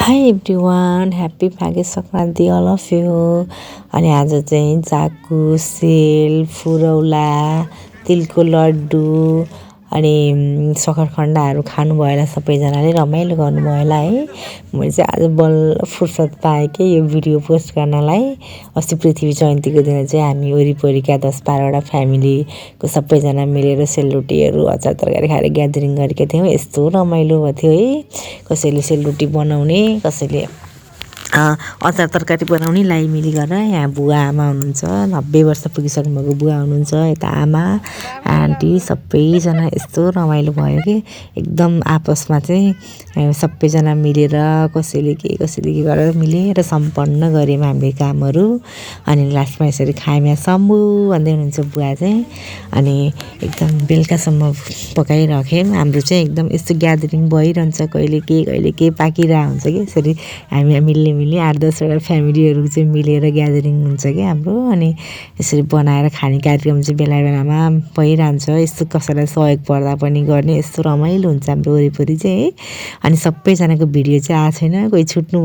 High everyone, happy Maghe Sankranti all of you. अनि आज चाहिँ जाकु, सेल, फुरौला, तिलको लड्डु अनि सकरखण्डहरू खानुभयो होला। सबैजनाले रमाइलो गर्नुभयो होला है। मैले चाहिँ आज बल्ल फुर्सद पाएँ कि यो भिडियो पोस्ट गर्नलाई। अस्ति पृथ्वी जयन्तीको दिन चाहिँ हामी वरिपरिका 10-12वटा फ्यामिलीको सबैजना मिलेर सेलरोटीहरू अचार तरकारी खाएर ग्यादरिङ गरेका थियौँ। यस्तो रमाइलो भएको थियो है। कसैले सेलरोटी बनाउने, कसैले अचार तरकारी बनाउने लाइमिली गरेर। यहाँ बुवा आमा हुनुहुन्छ, 90 वर्ष पुगिसक्नु भएको बुवा हुनुहुन्छ, यता आमा आन्टी सबैजना। यस्तो रमाइलो भयो कि एकदम आपसमा चाहिँ सबैजना मिलेर कसैले के गरेर मिलेर सम्पन्न गऱ्यौँ हामीले कामहरू। अनि लास्टमा यसरी खाएँ शम्भु भन्दै हुनुहुन्छ बुवा चाहिँ। अनि एकदम बेलुकासम्म पकाइराख्यौँ। हाम्रो चाहिँ एकदम यस्तो ग्यादरिङ भइरहन्छ, कहिले के पाकिरहेको हुन्छ कि यसरी हामी मिल्ने 8-10वटा फ्यामिलीहरू चाहिँ मिलेर ग्यादरिङ हुन्छ कि हाम्रो। अनि यसरी बनाएर खाने कार्यक्रम चाहिँ बेला बेलामा भइरहन्छ। यस्तो कसैलाई सहयोग पर्दा पनि गर्ने, यस्तो रमाइलो हुन्छ हाम्रो वरिपरि चाहिँ है। अनि सबैजनाको भिडियो चाहिँ आएको छैन, कोही छुट्नु